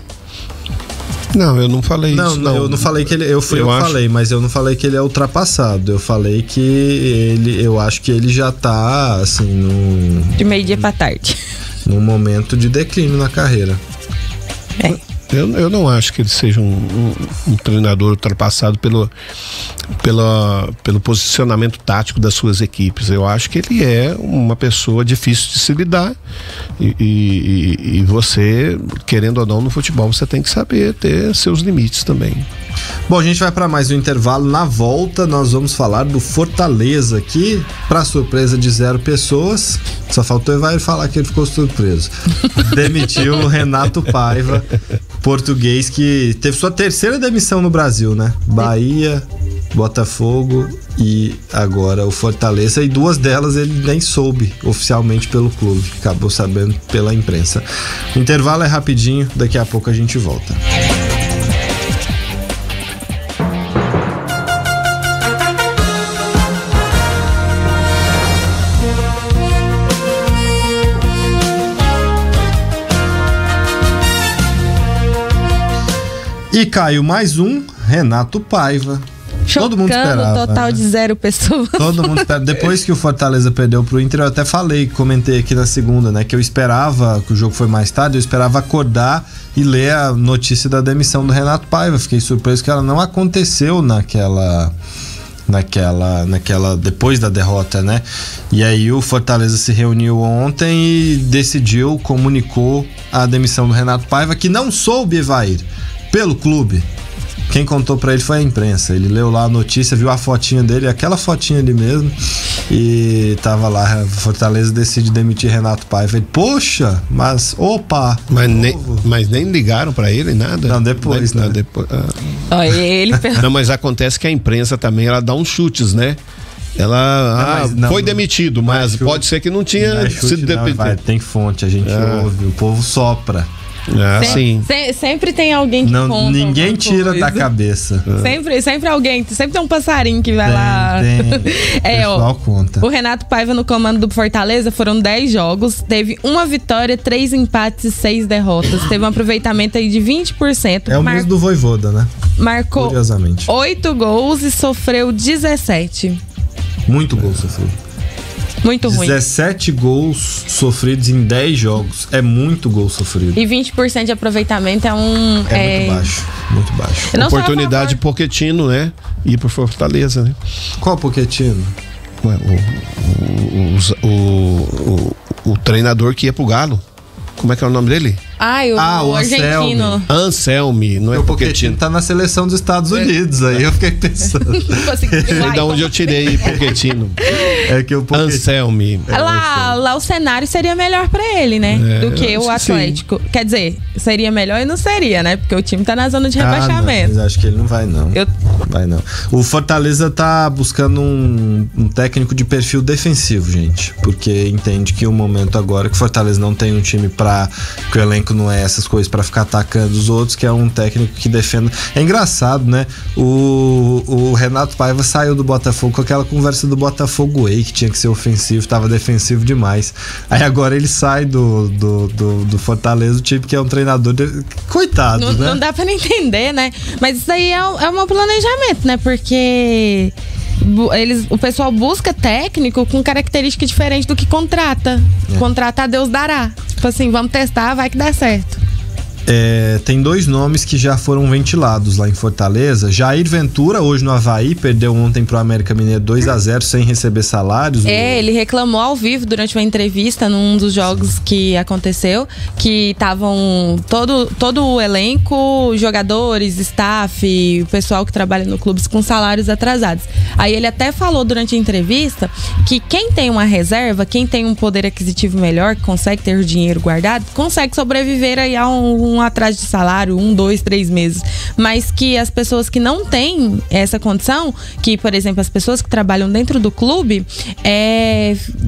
Não, eu não falei isso. Não, eu não falei que ele. Falei, mas eu não falei que ele é ultrapassado. Eu falei que eu acho que ele já tá, assim, de meio-dia pra tarde. Num momento de declínio na carreira. Eu não acho que ele seja um treinador ultrapassado pelo posicionamento tático das suas equipes. Eu acho que ele é uma pessoa difícil de se lidar e você, querendo ou não, no futebol você tem que saber ter seus limites também. Bom, a gente vai para mais um intervalo. Na volta nós vamos falar do Fortaleza, que, para surpresa de 0 pessoas, só faltou o Evair falar que ele ficou surpreso, demitiu o Renato Paiva, português que teve sua terceira demissão no Brasil, né? Bahia, Botafogo e agora o Fortaleza, e 2 delas ele nem soube oficialmente pelo clube, acabou sabendo pela imprensa. O intervalo é rapidinho, daqui a pouco a gente volta. E caiu mais um, Renato Paiva. Chocando, todo mundo esperava. Total, né? De 0 pessoas. Todo mundo esperava. Depois que o Fortaleza perdeu pro Inter, eu até comentei aqui na segunda, né? Que eu esperava, que o jogo foi mais tarde, eu esperava acordar e ler a notícia da demissão do Renato Paiva. Fiquei surpreso que ela não aconteceu naquela depois da derrota, né? E aí o Fortaleza se reuniu ontem e comunicou a demissão do Renato Paiva, que não soube, Evair, pelo clube. Quem contou pra ele foi a imprensa. Ele leu lá a notícia, viu a fotinha dele, aquela fotinha ali mesmo, e tava lá: Fortaleza decide demitir Renato Paiva. Ele, poxa, mas opa! Mas nem ligaram pra ele, nada? Não, depois, né? Depois, ele Não, mas acontece que a imprensa também, ela dá uns chutes, né? Ela foi demitido, mas pode ser que não tinha sido demitido. Tem fonte, a gente ouve, o povo sopra. Sim. Sempre tem alguém que conta. Ninguém tira da cabeça. Sempre alguém, sempre tem um passarinho que vai lá. O conta. O Renato Paiva no comando do Fortaleza foram 10 jogos, teve 1 vitória, 3 empates e 6 derrotas. Teve um aproveitamento aí de 20%. É o mesmo do Vojvoda, né? Marcou 8 gols e sofreu 17. Muito gol sofrido. Muito ruim. 17 gols sofridos em 10 jogos. É muito gol sofrido. E 20% de aproveitamento é muito baixo. Muito baixo. Oportunidade de Pochettino, né? Ir pro Fortaleza, né? Qual Pochettino? O treinador que ia pro Galo. Como é que é o nome dele? O argentino. Anselmi, não é Pochettino. Tá na seleção dos Estados Unidos, aí eu fiquei pensando. Sei de onde eu tirei Pochettino. É que o Anselmi. Lá o cenário seria melhor pra ele, né? Do que o Atlético. Sim. Quer dizer, seria melhor e não seria, né? Porque o time tá na zona de rebaixamento. Mas acho que ele não vai, não. Vai não. O Fortaleza tá buscando um técnico de perfil defensivo, gente. Porque entende que o momento agora que o Fortaleza não tem um time que o elenco não é essas coisas pra ficar atacando os outros, que é um técnico que defenda. É engraçado, né? O Renato Paiva saiu do Botafogo com aquela conversa do Botafogo Way, que tinha que ser ofensivo, tava defensivo demais. Aí agora ele sai do Fortaleza, o tipo que é um treinador coitado, né? Não dá pra nem entender, né? Mas isso aí é um planejamento, né? Porque o pessoal busca técnico com característica diferente do que contrata. Contratar, Deus dará. Tipo assim, vamos testar, vai que dá certo. Tem 2 nomes que já foram ventilados lá em Fortaleza. Jair Ventura, hoje no Avaí, perdeu ontem pro América Mineiro 2-0 sem receber salários. Ele reclamou ao vivo durante uma entrevista num dos jogos que aconteceu, que estavam todo o elenco, jogadores, staff, o pessoal que trabalha no clube com salários atrasados. Aí ele até falou durante a entrevista que quem tem uma reserva, quem tem um poder aquisitivo melhor, que consegue ter o dinheiro guardado, consegue sobreviver aí a um atraso de salário, 1, 2, 3 meses. Mas que as pessoas que não têm essa condição, que, por exemplo, as pessoas que trabalham dentro do clube,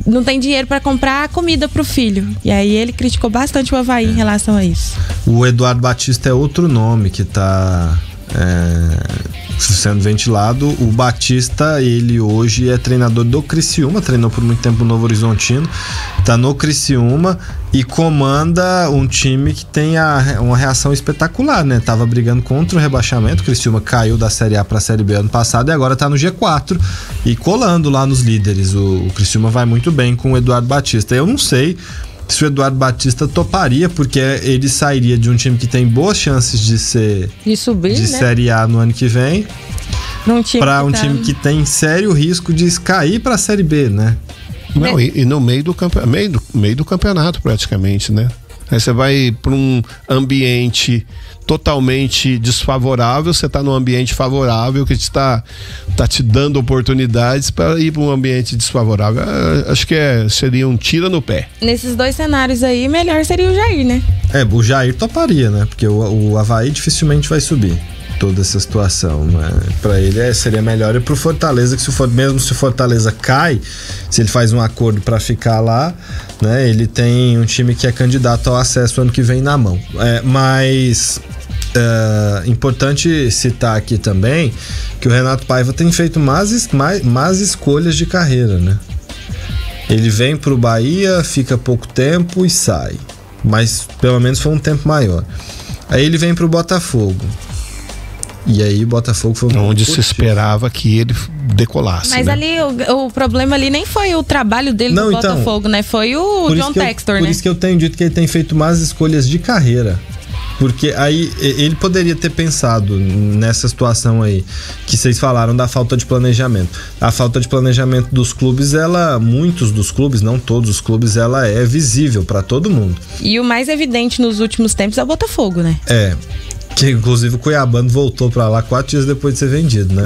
não tem dinheiro para comprar comida pro filho. E aí ele criticou bastante o Avaí em relação a isso. O Eduardo Batista é outro nome que tá sendo ventilado. O Batista, ele hoje é treinador do Criciúma, treinou por muito tempo o Novo Horizontino, tá no Criciúma e comanda um time que tem uma reação espetacular, né? Tava brigando contra o rebaixamento, o Criciúma caiu da Série A pra Série B ano passado e agora tá no G4 e colando lá nos líderes. O Criciúma vai muito bem com o Eduardo Batista. Eu não sei se o Eduardo Batista toparia, porque ele sairia de um time que tem boas chances de subir, de né? Série A no ano que vem para um time que tem sério risco de cair para a Série B, né? Não, e no meio do campeonato praticamente, né? Aí você vai para um ambiente totalmente desfavorável, você está num ambiente favorável que está te dando oportunidades para ir para um ambiente desfavorável. Acho que seria um tiro no pé. Nesses 2 cenários aí, melhor seria o Jair, né? O Jair toparia, né? Porque o Avaí dificilmente vai subir toda essa situação, né? Para ele seria melhor, e pro Fortaleza, que mesmo se o Fortaleza cai, se ele faz um acordo para ficar lá, né? Ele tem um time que é candidato ao acesso ano que vem na mão. Mas importante citar aqui também que o Renato Paiva tem feito más escolhas de carreira, né? Ele vem pro Bahia, fica pouco tempo e sai, mas pelo menos foi um tempo maior. Aí ele vem pro Botafogo. E aí o Botafogo foi onde se esperava que ele decolasse. Mas, né? Ali o problema ali nem foi o trabalho dele no Botafogo, né? Foi o John Textor, né? Por isso que eu tenho dito que ele tem feito más escolhas de carreira. Porque aí ele poderia ter pensado nessa situação aí que vocês falaram da falta de planejamento. A falta de planejamento dos clubes, muitos dos clubes, não todos os clubes, ela é visível para todo mundo. E o mais evidente nos últimos tempos é o Botafogo, né? Que inclusive o Cuiabano voltou pra lá 4 dias depois de ser vendido, né?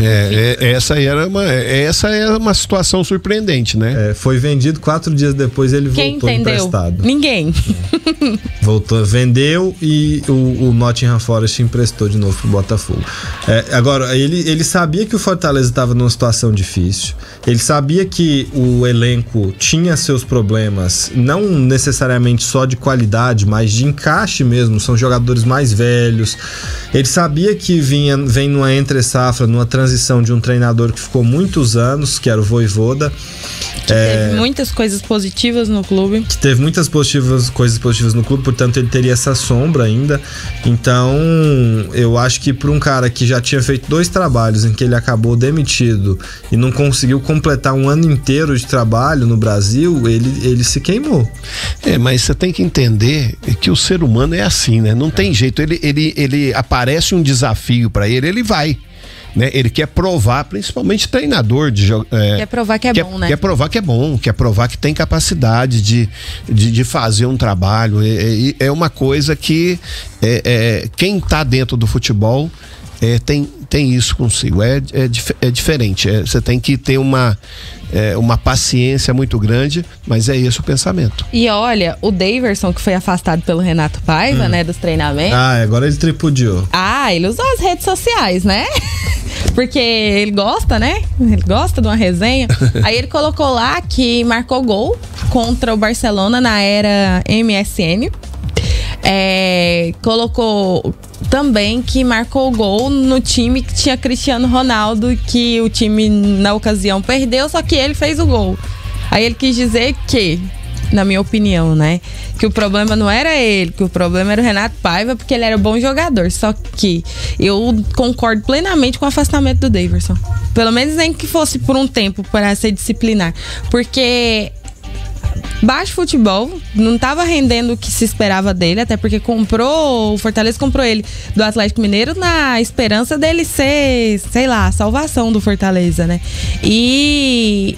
Essa é uma situação surpreendente, né? Foi vendido 4 dias depois, ele voltou emprestado. Ninguém. Voltou, vendeu e o Nottingham Forest emprestou de novo pro Botafogo. Agora, ele sabia que o Fortaleza estava numa situação difícil, ele sabia que o elenco tinha seus problemas, não necessariamente só de qualidade, mas de encaixe mesmo, são jogadores mais velhos. Ele sabia que vem numa entre-safra, numa transição de um treinador que ficou muitos anos, que era o Vojvoda. Teve muitas coisas positivas no clube. Que teve muitas coisas positivas no clube, portanto ele teria essa sombra ainda. Então eu acho que para um cara que já tinha feito 2 trabalhos em que ele acabou demitido e não conseguiu completar um ano inteiro de trabalho no Brasil, ele se queimou. Mas você tem que entender que o ser humano é assim, né? Não tem jeito, ele aparece um desafio para ele vai. Né? Ele quer provar, principalmente treinador quer provar que é bom, né? Quer provar que é bom, quer provar que tem capacidade de fazer um trabalho. É uma coisa que quem tá dentro do futebol tem isso consigo. É diferente. Você tem que ter uma paciência muito grande, mas é esse o pensamento. E olha, o Daverson, que foi afastado pelo Renato Paiva, né, dos treinamentos. Agora ele tripudiou. Ele usou as redes sociais, né? Porque ele gosta, né? Ele gosta de uma resenha. Aí ele colocou lá que marcou gol contra o Barcelona na era MSN. Colocou também que marcou gol no time que tinha Cristiano Ronaldo, que o time na ocasião perdeu, só que ele fez o gol. Aí ele quis dizer que, na minha opinião, né, que o problema não era ele, que o problema era o Renato Paiva, porque ele era bom jogador. Só que eu concordo plenamente com o afastamento do Daverson. Pelo menos nem que fosse por um tempo, para ser disciplinar. Porque baixo futebol, não estava rendendo o que se esperava dele, até porque o Fortaleza comprou ele do Atlético Mineiro na esperança dele ser, sei lá, a salvação do Fortaleza, né? E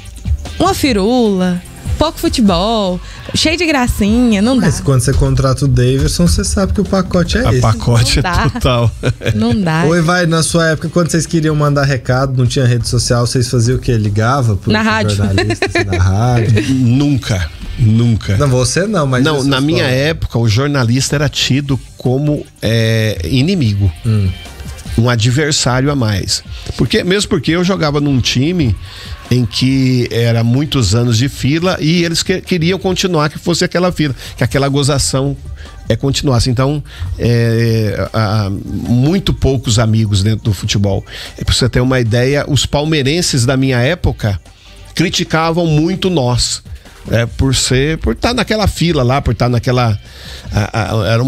uma firula, pouco futebol, cheio de gracinha, não dá. Mas quando você contrata o Daverson, você sabe que o pacote é esse. O pacote é total. Não dá. Oi, vai, na sua época, quando vocês queriam mandar recado, não tinha rede social, vocês faziam o quê? Ligava pro na rádio. Jornalistas na rádio? Nunca. Não, você não, mas... Não, na minha época, o jornalista era tido como inimigo. Um adversário a mais. Mesmo porque eu jogava num time em que era muitos anos de fila e eles queriam continuar que fosse aquela fila, que aquela gozação continuasse. Então, muito poucos amigos dentro do futebol. Pra você ter uma ideia, os palmeirenses da minha época criticavam muito nós. Por estar naquela fila lá, por estar naquela... era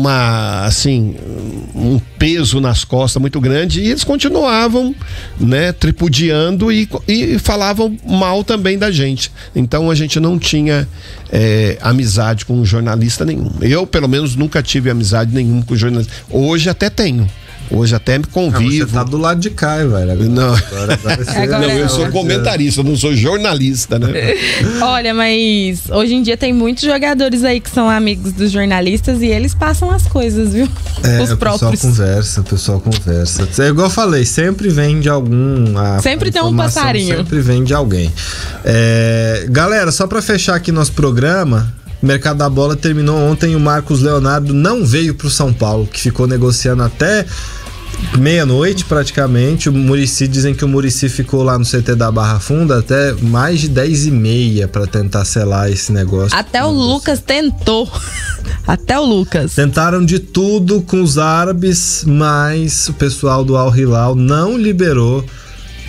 um peso nas costas muito grande e eles continuavam, né, tripudiando e falavam mal também da gente. Então a gente não tinha amizade com jornalista nenhum. Eu, pelo menos, nunca tive amizade nenhuma com jornalista. Hoje até tenho. Hoje até me convivo. Você tá do lado de cá, velho. Não. Agora eu sou comentarista, eu não sou jornalista, né? Olha, mas hoje em dia tem muitos jogadores aí que são amigos dos jornalistas e eles passam as coisas, viu? Os próprios. O pessoal conversa. É igual eu falei, sempre vem de algum... Sempre tem um passarinho. Sempre vem de alguém. Galera, só pra fechar aqui nosso programa... O mercado da bola terminou ontem e o Marcos Leonardo não veio pro São Paulo, que ficou negociando até meia-noite praticamente. Dizem que o Muricy ficou lá no CT da Barra Funda até mais de 10h30 para tentar selar esse negócio. Até o Lucas tentou. Até o Lucas. Tentaram de tudo com os árabes, mas o pessoal do Al Hilal não liberou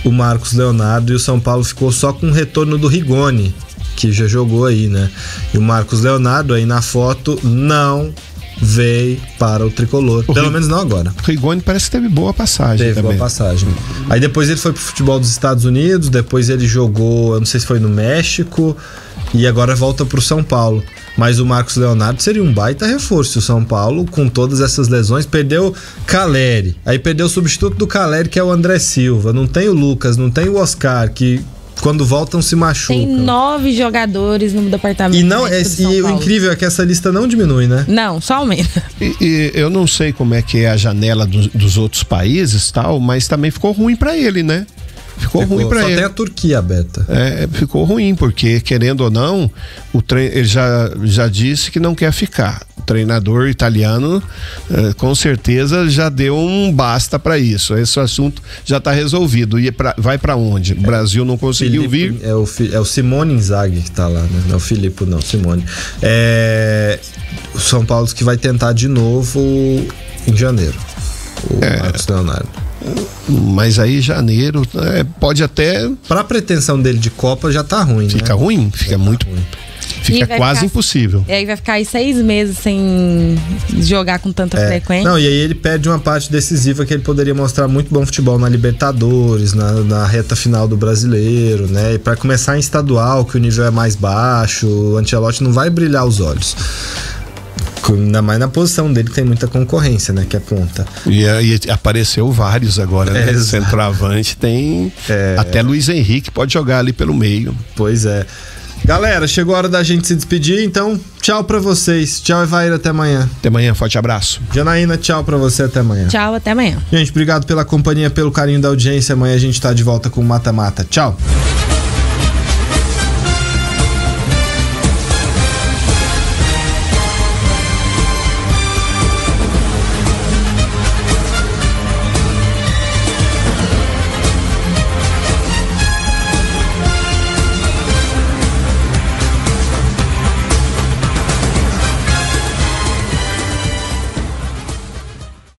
o Marcos Leonardo e o São Paulo ficou só com o retorno do Rigoni, que já jogou aí, né? E o Marcos Leonardo aí na foto não veio para o tricolor. Pelo menos não agora. O Rigoni parece que teve boa passagem. Teve boa passagem. Aí depois ele foi pro futebol dos Estados Unidos, depois ele jogou, eu não sei se foi no México, e agora volta pro São Paulo. Mas o Marcos Leonardo seria um baita reforço. O São Paulo, com todas essas lesões, perdeu Caleri. Aí perdeu o substituto do Caleri, que é o André Silva. Não tem o Lucas, não tem o Oscar, que... quando voltam se machucam. Tem 9 jogadores no departamento. E o incrível é que essa lista não diminui, né? Não, só aumenta. E eu não sei como é que é a janela dos outros países, tal, mas também ficou ruim pra ele, né? Ficou ruim pra ele. Só tem a Turquia, Beta. Ficou ruim, porque querendo ou não, ele já disse que não quer ficar. O treinador italiano, com certeza, já deu um basta pra isso. Esse assunto já tá resolvido. E vai pra onde? O Brasil não conseguiu vir. É o Simone Inzaghi que tá lá, né? Não é o Filippo, não, Simone. O São Paulo que vai tentar de novo em janeiro. O Marcos Leonardo. Mas aí janeiro pode até... Pra pretensão dele de Copa já tá ruim, Fica né? ruim, fica muito ruim. Fica quase impossível. E aí vai ficar aí 6 meses sem jogar com tanta frequência. Não, e aí ele perde uma parte decisiva que ele poderia mostrar muito bom futebol na Libertadores, na reta final do Brasileiro, né? E pra começar em estadual, que o nível é mais baixo, o Ancelotti não vai brilhar os olhos. Ainda mais na posição dele, que tem muita concorrência, né? Que é ponta. E apareceu vários agora, né? Centroavante tem... Até Luiz Henrique pode jogar ali pelo meio. Pois é. Galera, chegou a hora da gente se despedir, então tchau pra vocês. Tchau, Evair, até amanhã. Até amanhã, forte abraço. Janaína, tchau pra você, até amanhã. Tchau, até amanhã. Gente, obrigado pela companhia, pelo carinho da audiência. Amanhã a gente tá de volta com o Mata Mata. Tchau.